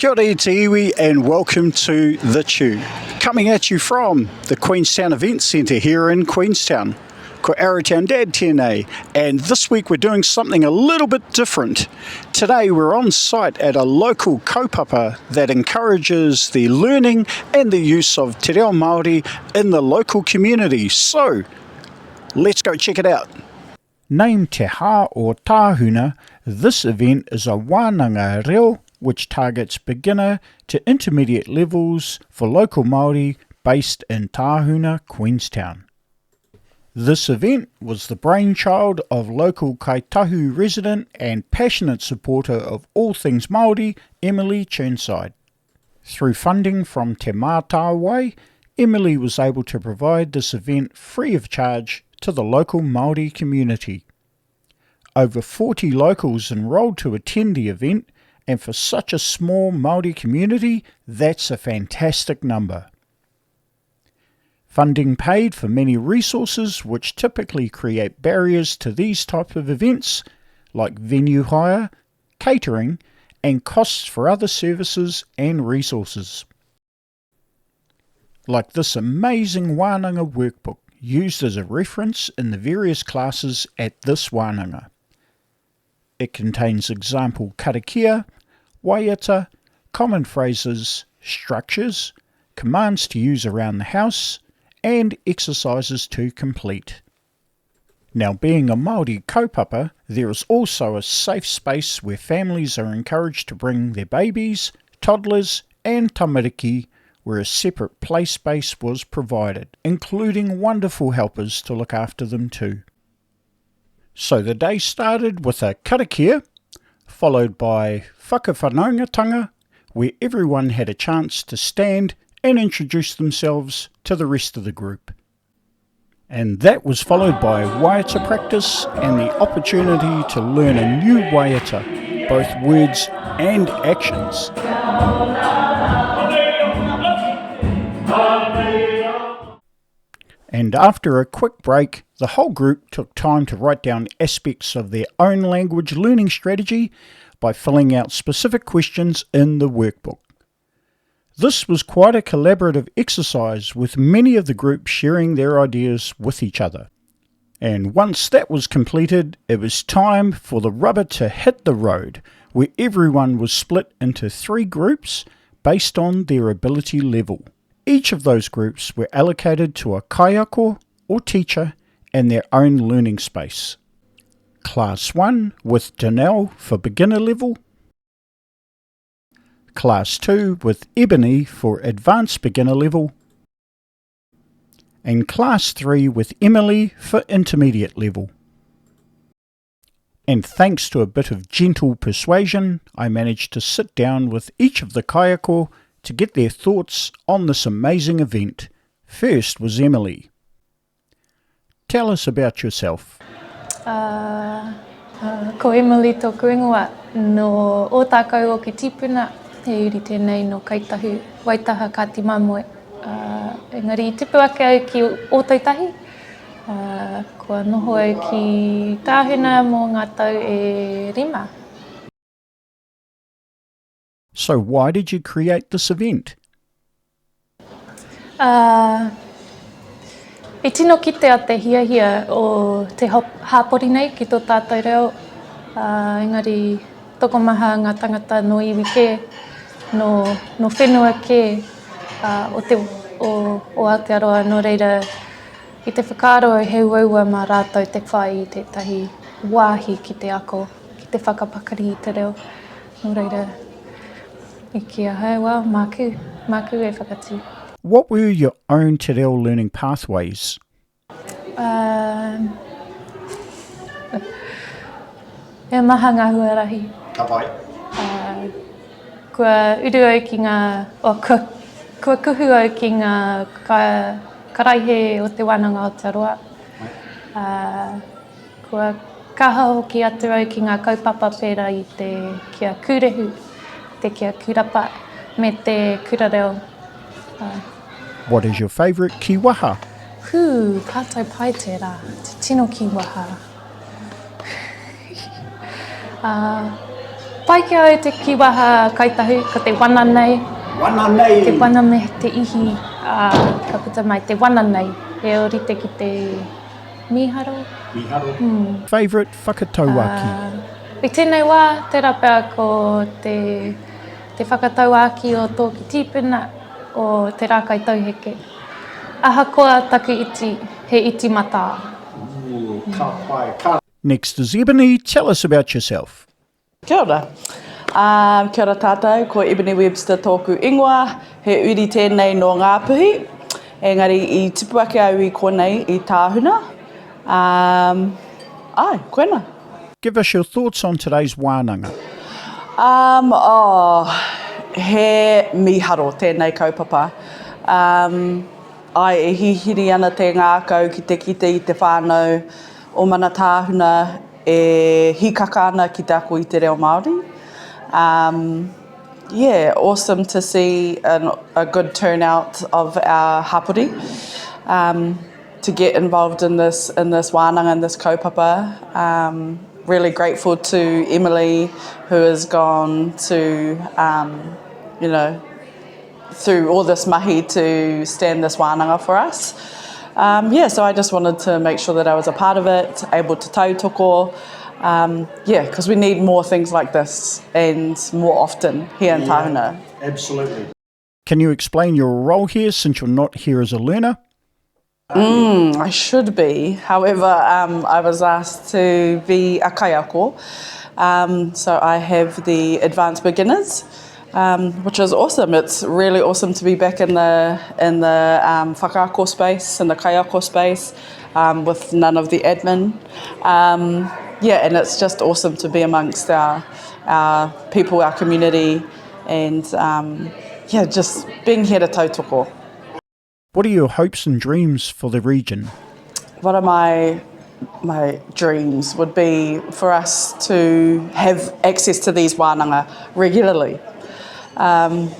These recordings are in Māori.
Kia ora te iwi and welcome to The Chew. Coming at you from the Queenstown Event Centre here in Queenstown. Ko Arrowtown Dad tēnei, and this week we're doing something a little bit different. Today we're on site at a local kaupapa that encourages the learning and the use of te reo Māori in the local community. So, let's go check it out. Named Te Hā or Tāhuna, this event is a Wānanga Reo which targets beginner to intermediate levels for local Māori based in Tāhuna, Queenstown. This event was the brainchild of local Kāi Tahu resident and passionate supporter of all things Māori, Emily Chirnside. Through funding from Te Mātāwai, Emily was able to provide this event free of charge to the local Māori community. Over 40 locals enrolled to attend the event, and for such a small Māori community, that's a fantastic number. Funding paid for many resources which typically create barriers to these type of events, like venue hire, catering, and costs for other services and resources. Like this amazing Wānanga workbook used as a reference in the various classes at this Wānanga. It contains example karakia, waiata, common phrases, structures, commands to use around the house, and exercises to complete. Now, being a Māori kaupapa, there is also a safe space where families are encouraged to bring their babies, toddlers, and tamariki, where a separate play space was provided, including wonderful helpers to look after them too. So the day started with a karakia, followed by whakawhanaungatanga, where everyone had a chance to stand and introduce themselves to the rest of the group. And that was followed by waiata practice and the opportunity to learn a new waiata, both words and actions. And after a quick break, the whole group took time to write down aspects of their own language learning strategy by filling out specific questions in the workbook. This was quite a collaborative exercise with many of the group sharing their ideas with each other. And once that was completed, it was time for the rubber to hit the road, where everyone was split into 3 groups based on their ability level. Each of those groups were allocated to a kaiako or teacher and their own learning space. Class 1 with Danelle for beginner level, Class 2 with Ebony for advanced beginner level, and Class 3 with Emily for intermediate level. And thanks to a bit of gentle persuasion, I managed to sit down with each of the kaiako to get their thoughts on this amazing event. First was Emily. Tell us about yourself. Ko Emily tōku ingoa, no o tākau o ki tipuna, he uri tēnei no Kāi Tahu, waitaha ka te mamoe. Engari I tipu ake au ki o tautahi, kua noho au ki Tāhuna mō ngā tau e 5. So why did you create this event? I tino kite a te hiahia o te hāpori nei ki tō tātou reo. Engari, toko maha ngā tangata no iwi ke, no whenua ke, o Aotearoa, no reira, I te whakaaro he uaua mā rātou te whai I tētahi wāhi ki te ako, ki te whakapakari I te reo. No reira, I kia hei wā, māku e whakatū. What were your own te reo learning pathways? E maha ngā huarahi. Ka pai. Kua uru au ki ngā, kua kuhu au ki ngā karaihe o te Wānanga Aotearoa. Kua kaha hoki atu au ki ngā kaupapa pērā I te kia kūrehu, te kia kūrapa, me te kurareo. What is your favourite ki waha? Kātou pai tērā, te tino ki waha. pai kia o te kiwaha Kāi Tahu, ko te wana nei. Wana nei. Te wana me te ihi, ka puta mai te wana nei. He orite ki te miharo. Miharo. Favourite whakatauaki? I tēnei wā, tērā pēr ko te whakatauaki o tōki tīpuna o te rā Kāi Tahu heke. Ahakoa taku iti, he iti mata. Ka pai. Next is Ebony. Tell us about yourself. Kia ora. Kia ora tātou, ko Ebony Webster tōku ingoa, he uri tēnei no Ngāpuhi, engari i tipu ake au i konei i Tāhuna. Koena. Give us your thoughts on today's wānanga. He miharo tēnei kaupapa. Ai e hihiri ana te ngākau ki te kite i te whānau o mana Tāhuna e hikaka ana ki te ako i te reo Māori. Awesome to see a good turnout of our hapori to get involved in this wānanga and this kaupapa. Really grateful to Emily, who has gone to, through all this mahi to stand this wānanga for us. So I just wanted to make sure that I was a part of it, able to tautoko. Because we need more things like this and more often here in Tāhuna. Absolutely. Can you explain your role here since you're not here as a learner? I should be. However, I was asked to be a kaiako. So I have the advanced beginners, which is awesome. It's really awesome to be back in the whakaako space, in the kaiako space, with none of the admin. And it's just awesome to be amongst our people, our community, and just being here to tautoko. What are your hopes and dreams for the region? What are my dreams would be for us to have access to these wānanga regularly.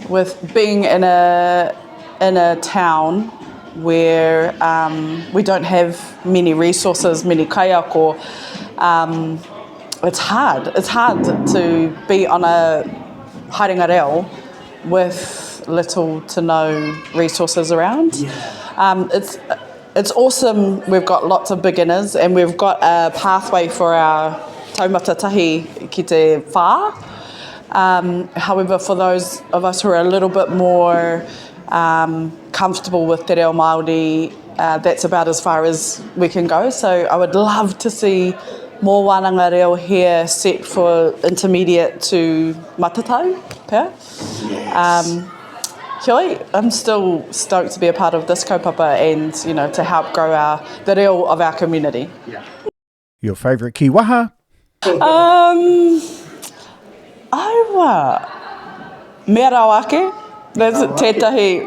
With being in a town where we don't have many resources, many kaiako, it's hard. It's hard to be on a haringa reo with little to no resources around. It's awesome. We've got lots of beginners and we've got a pathway for our taumata tahi ki te whā. However, for those of us who are a little bit more comfortable with te reo Māori, that's about as far as we can go. So I would love to see more Wānanga Reo here set for intermediate to matatau pēr. I'm still stoked to be a part of this kaupapa and, to help grow the reo of our community. Yeah. Your favourite kiwaha? Mea rau ake. That's tētahi,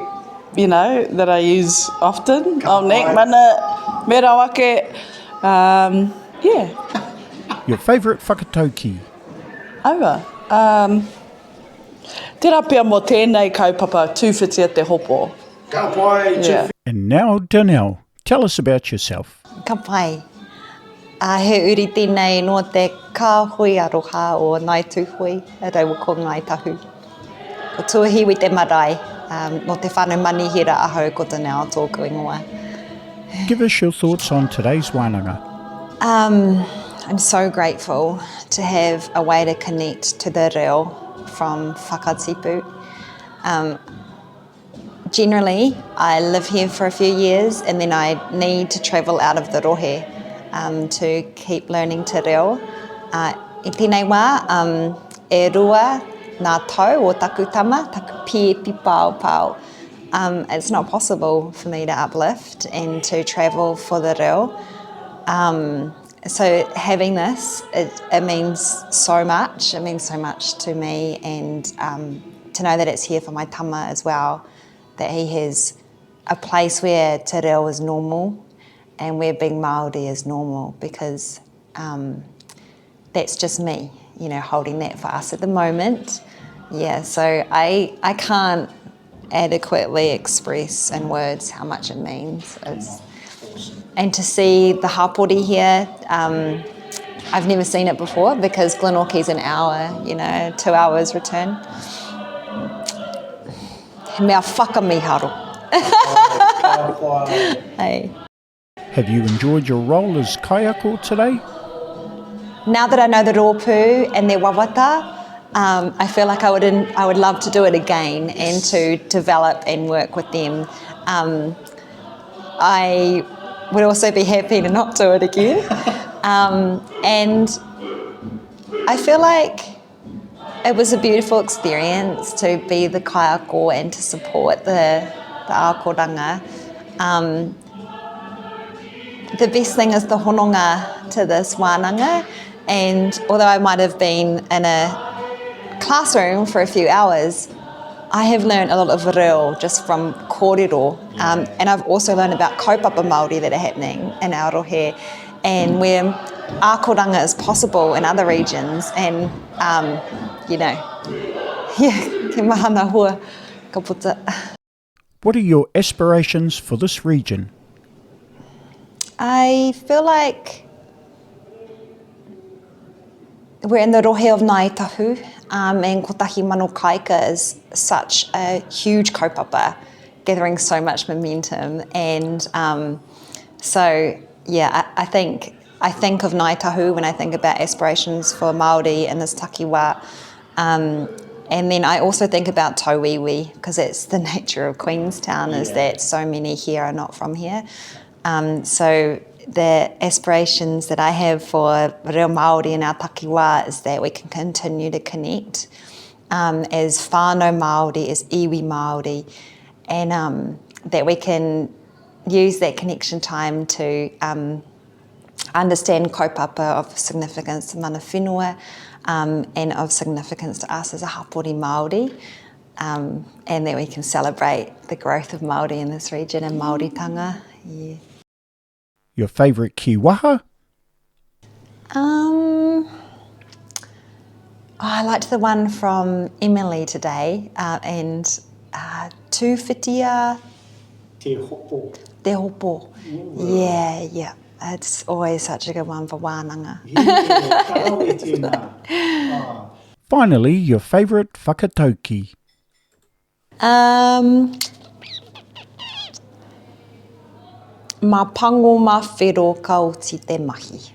that I use often. Nek mana, mea rau ake. Your favourite whakatauki? Tērā pia mō tēnei kaupapa tūwhitia te hopo. Ka pai, And now, Donnell, tell us about yourself. Ka pai. He uri tēnei no te kāhui aroha o Ngāi Tūhui, a rewa ko Kāi Tahu. Ko tuahiwi te marae, no te whānau manihira ahau ko Donnell tōku ingoa. Give us your thoughts on today's wānanga. I'm so grateful to have a way to connect to the reo from whakatipu. Generally, I live here for a few years and then I need to travel out of the rohe to keep learning te reo. I tēnei wā, e rua ngā tau o taku tama, taku pie pipao pao. It's not possible for me to uplift and to travel for the reo. So having this, it means so much. It means so much to me, and to know that it's here for my tama as well, that he has a place where te reo is normal and where being Māori is normal, because that's just me, holding that for us at the moment. So I can't adequately express in words how much it means. And to see the hapori here, I've never seen it before because Glenorchy's an hour, 2 hours return. Mea whakamiharo. Hey. Have you enjoyed your role as kaiako today? Now that I know the rōpū and their wawata, I feel like I would love to do it again and to develop and work with them. I would also be happy to not do it again. And I feel like it was a beautiful experience to be the kaiako and to support the aokoranga. The best thing is the hononga to this wānanga, and although I might have been in a classroom for a few hours, I have learned a lot of reo just from kōrero, and I've also learned about kaupapa Māori that are happening in Aotearoa and where aokoranga is possible in other regions, and ke mahana hua ka puta. What are your aspirations for this region? I feel like we're in the rohe of Kāi Tahu, and Kotahi Mano Kaika is such a huge kaupapa, gathering so much momentum. And I think of Kāi Tahu when I think about aspirations for Māori in this takiwā. And then I also think about tauiwi, because it's the nature of Queenstown, is that so many here are not from here. So the aspirations that I have for reo Māori in our takiwā is that we can continue to connect as whānau Māori, as iwi Māori, and that we can use that connection time to understand kaupapa of significance to mana whenua, and of significance to us as a hapori Māori, and that we can celebrate the growth of Māori in this region and Māoritanga. Yeah. Your favourite kiwaha? I liked the one from Emily today, and tūwhitia Te hopo. Te hopo. Yeah. It's always such a good one for Wānanga. Finally, your favourite whakatauki? Ma pango ma whero kauti te mahi.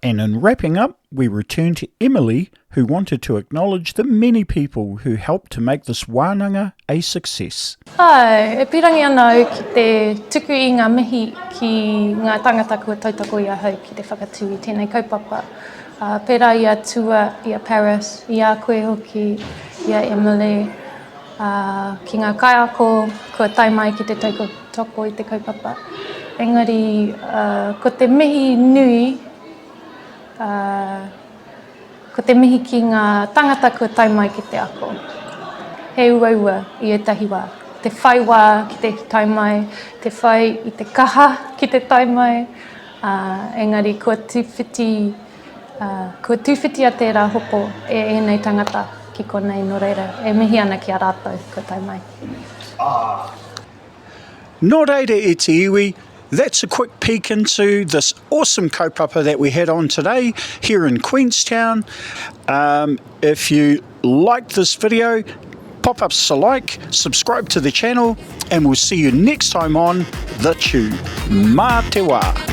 And in wrapping up, we return to Emily, who wanted to acknowledge the many people who helped to make this wānanga a success. Ai, e pirangi ana au ki te tuku i ngā mihi ki ngā tangata kua tautako ia hau ki te whakatū i tēnei kaupapa. Pērā ia tua, ia Paris, ia koe hoki, ia Emily, ki ngā kaiako kua taimai ki te toko i te kaupapa. Engari, ko te mihi nui, ko te mihi ki ngā tangata kua taimai ki te ako. He ua i etahi wā. Te whai wā ki te taimai, te whai i te kaha ki te taimai. Engari, kua tūwhiti a tērā hopo e nei tangata ki konei no reira. E mihi ana ki a rātou kua taimai. Nō reira e te iwi. That's a quick peek into this awesome kaupapa that we had on today here in Queenstown. If you liked this video, pop us a like, subscribe to the channel, and we'll see you next time on The Chew. Mā te wā.